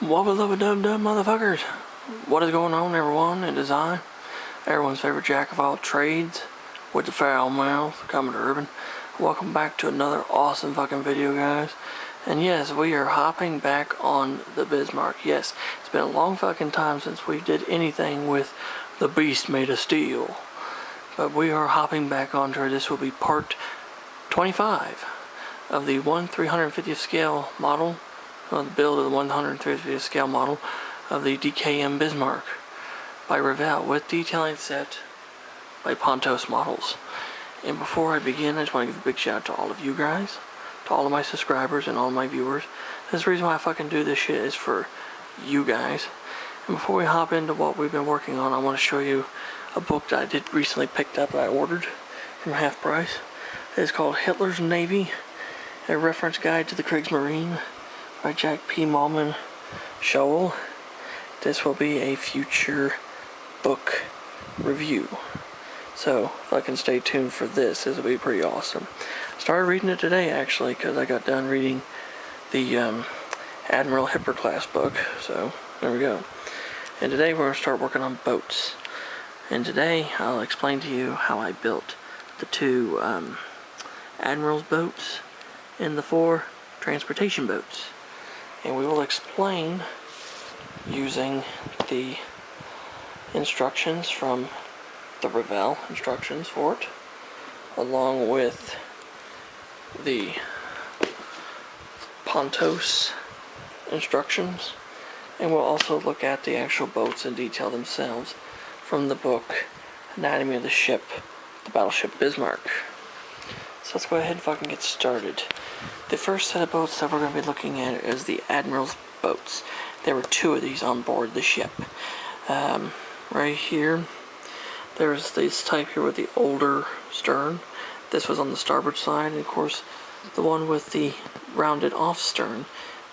Wubba lubba dub dub motherfuckers. What is going on, everyone? It is I, everyone's favorite jack of all trades, with the foul mouth, coming to Urban. Welcome back to another awesome fucking video, guys. And yes, we are hopping back on the Bismarck. Yes, it's been a long fucking time since we did anything with the beast made of steel. But we are hopping back onto her. This will be part 25 of the 1/350th scale model. The build of the 1/350th scale model of the DKM Bismarck by Revell, with detailing set by Pontos Models. And before I begin, I just want to give a big shout out to all of you guys, to all of my subscribers and all of my viewers. This is the reason why I fucking do this shit, is for you guys. And before we hop into what we've been working on, I want to show you a book that I did recently picked up that I ordered from half price. It's called Hitler's Navy, a reference guide to the Kriegsmarine by Jack P. Mallman Scholl. This will be a future book review, so fucking stay tuned for this. This will be pretty awesome. Started reading it today, actually, because I got done reading the Admiral Hipper class book, so there we go. And today we're going to start working on boats. And today I'll explain to you how I built the two Admiral's boats and the 4 transportation boats. And we will explain using the instructions from the Revell instructions for it, along with the Pontos instructions, and we'll also look at the actual boats in detail themselves from the book Anatomy of the Ship, the Battleship Bismarck. So let's go ahead and fucking get started. The first set of boats that we're going to be looking at is the Admiral's boats. There were 2 of these on board the ship. Right here, there's this type here with the older stern. This was on the starboard side, and of course, the one with the rounded off stern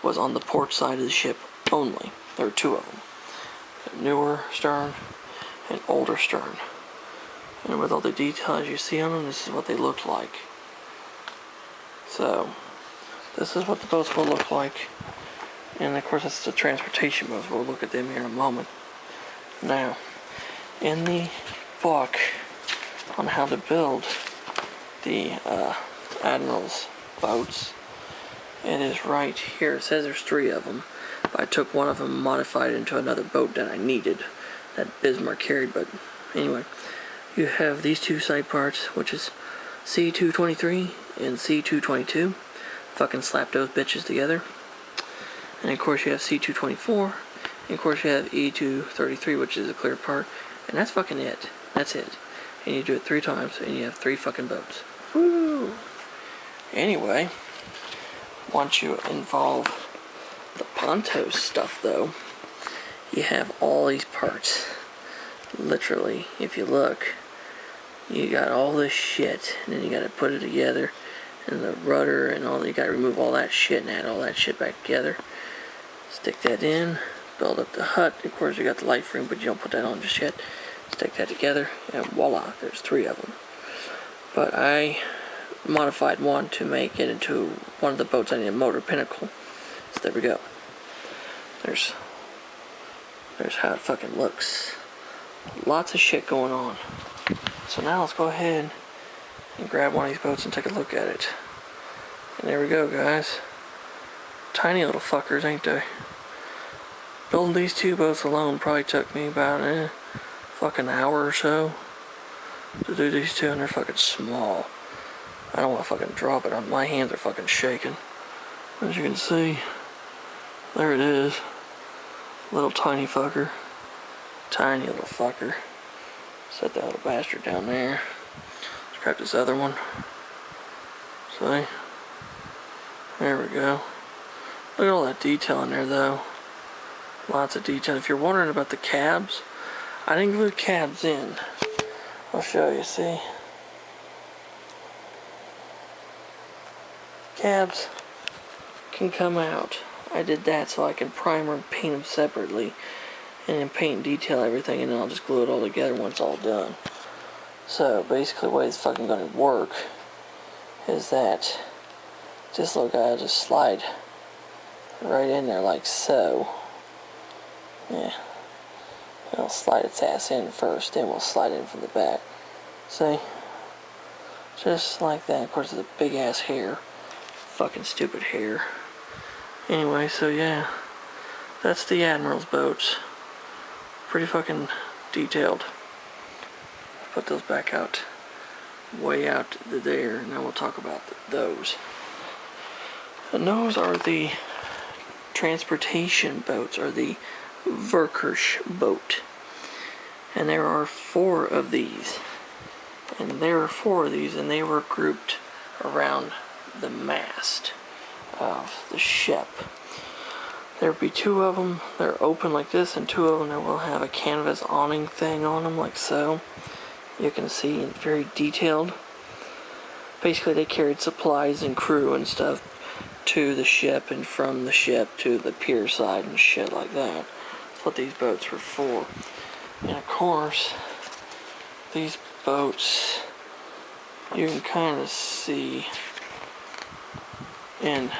was on the port side of the ship only. There were 2 of them. A newer stern and older stern. And with all the details you see on them, this is what they look like. So, this is what the boats will look like. And of course, that's the transportation boats. We'll look at them here in a moment. Now, in the book on how to build the Admiral's boats, it is right here. It says there's 3 of them, but I took one of them and modified it into another boat that I needed, that Bismarck carried. But anyway, you have these 2 side parts, which is C223 and C222. Fucking slap those bitches together. And of course you have C224, and of course you have E233, which is a clear part, and that's fucking it. That's it. And you do it 3 times, and you have 3 fucking boats. Woo! Anyway, once you involve the Pontos stuff, though, you have all these parts. Literally, if you look, you got all this shit, and then you gotta put it together, and the rudder and all, you gotta remove all that shit and add all that shit back together. Stick that in, build up the hut. Of course, you got the light frame, but you don't put that on just yet. Stick that together, and voila, there's 3 of them. But I modified one to make it into one of the boats. I need a motor pinnacle. So there we go. There's how it fucking looks. Lots of shit going on. So now let's go ahead and grab one of these boats and take a look at it. And there we go, guys. Tiny little fuckers, ain't they? Building these 2 boats alone probably took me about fucking hour or so to do these 2, and they're fucking small. I don't want to fucking drop it on my hands, are fucking shaking. As you can see, there it is. Little tiny fucker. Tiny little fucker. Set that little bastard down there. Let's grab this other one. See? There we go. Look at all that detail in there, though. Lots of detail. If you're wondering about the cabs, I didn't glue cabs in. I'll show you, see? Cabs can come out. I did that so I can primer and paint them separately, and then paint and detail everything, and then I'll just glue it all together when it's all done. So basically the way it's fucking gonna work is that this little guy will just slide right in there like so. Yeah. I'll slide its ass in first, then we'll slide in from the back. See? Just like that. Of course, it's a big ass hair. Fucking stupid hair. Anyway, so yeah. That's the Admiral's boats. Pretty fucking detailed. Put those back out. Way out there, and then we'll talk about those. And those are the transportation boats, or the Verkersch boat. And there are 4 of these. And there are 4 of these, and they were grouped around the mast of the ship. There'll be 2 of them. They're open like this, and 2 of them that will have a canvas awning thing on them, like so. You can see very detailed. Basically, they carried supplies and crew and stuff to the ship, and from the ship to the pier side and shit like that. That's what these boats were for. And of course, these boats, you can kind of see in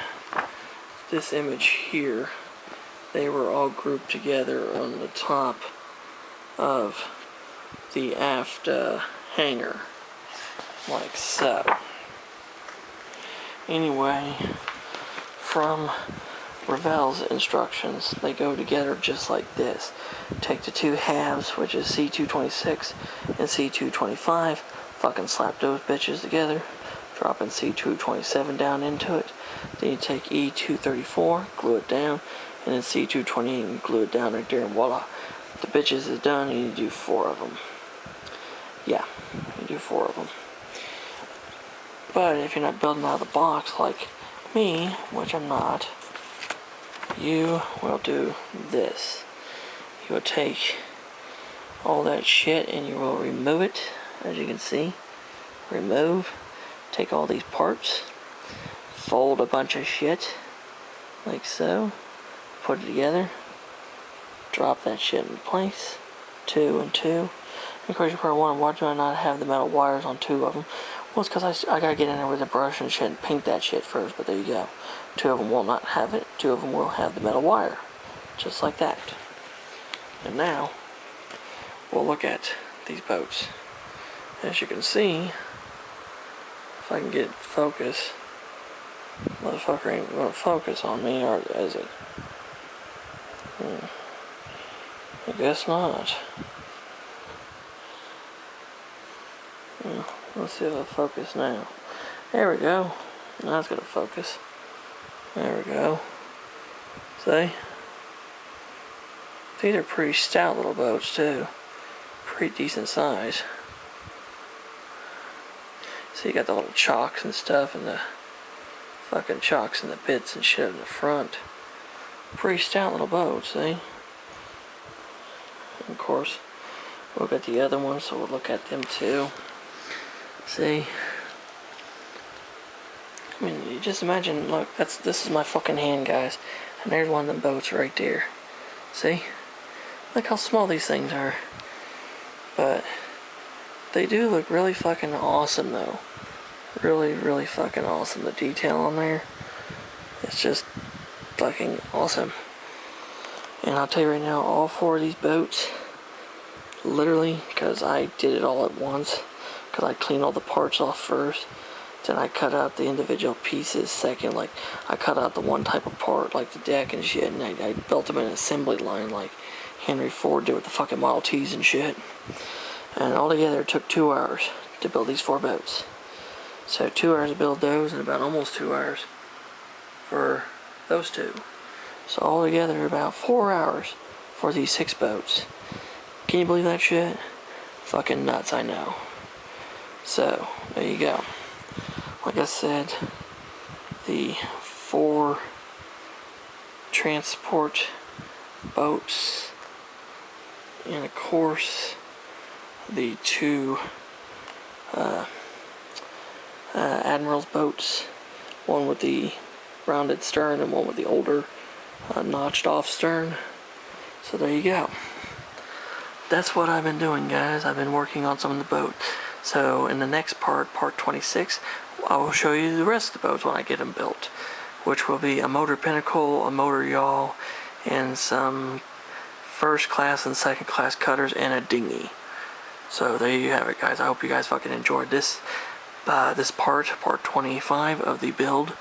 this image here, they were all grouped together on the top of the aft hangar, like so. Anyway, from Revell's instructions, they go together just like this. Take the 2 halves, which is C226 and C225, fucking slap those bitches together, dropping C227 down into it. Then you take E234, glue it down, and then C228 and glue it down right there, and voila. The bitches is done, and you do 4 of them. Yeah, you do 4 of them. But if you're not building out of the box like me, which I'm not, you will do this. You will take all that shit and you will remove it, as you can see. Remove. Take all these parts. Fold a bunch of shit, like so. Put it together. Drop that shit in place. 2 and 2. And of course, you're probably wondering, why do I not have the metal wires on 2 of them? Well, it's because I gotta get in there with a brush and shit and paint that shit first, but there you go. 2 of them will not have it. 2 of them will have the metal wire. Just like that. And now, we'll look at these boats. As you can see, if I can get focus, motherfucker ain't gonna focus on me, or is it? I guess not. Let's see if I focus now. There we go. Now it's gonna focus. There we go. See? These are pretty stout little boats too. Pretty decent size. So you got the little chocks and stuff, and the fucking chocks and the bits and shit in the front. Pretty stout little boat, see? And of course, we'll get the other ones, so we'll look at them too. See? I mean, you just imagine, look, this is my fucking hand, guys. And there's one of them boats right there. See? Look how small these things are. But they do look really fucking awesome, though. Really, really fucking awesome. The detail on there, it's just fucking awesome. And I'll tell you right now, all 4 of these boats, literally, because I did it all at once, because I cleaned all the parts off first, then I cut out the individual pieces second. Like, I cut out the one type of part, like the deck and shit, and I built them in an assembly line like Henry Ford did with the fucking Model Ts and shit. And altogether it took 2 hours to build these 4 boats. So 2 hours to build those, and about almost 2 hours for those 2. So altogether about 4 hours for these 6 boats. Can you believe that shit? Fucking nuts, I know. So, there you go. Like I said, the 4 transport boats, and of course the 2 Admiral's boats, one with the rounded stern and one with the older notched off stern. So there you go. That's what I've been doing, guys. I've been working on some of the boats. So in the next part 26, I will show you the rest of the boats when I get them built, which will be a motor pinnacle, a motor yawl, and some first class and second class cutters, and a dinghy. So there you have it, guys. I hope you guys fucking enjoyed this part 25 of the build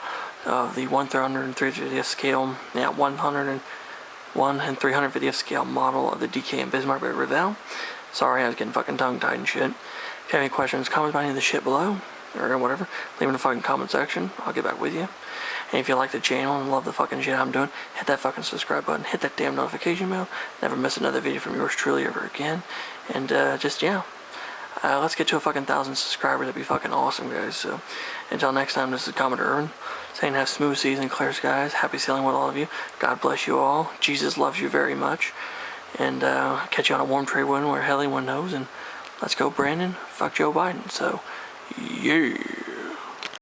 of the 1/350th scale, 101 and 350th scale model of the DKM Bismarck by Revell. Sorry, I was getting fucking tongue-tied and shit. If you have any questions, comments about any of the shit below, or whatever, leave in the fucking comment section. I'll get back with you. And if you like the channel and love the fucking shit I'm doing, hit that fucking subscribe button, hit that damn notification bell. Never miss another video from yours truly ever again. And let's get to a fucking 1,000 subscribers. That'd be fucking awesome, guys. So until next time, this is Commodore Irwin saying have smooth seas and clear skies. Happy sailing with all of you. God bless you all. Jesus loves you very much. And catch you on a warm trade wind where hell anyone knows. And let's go, Brandon. Fuck Joe Biden. So, yeah.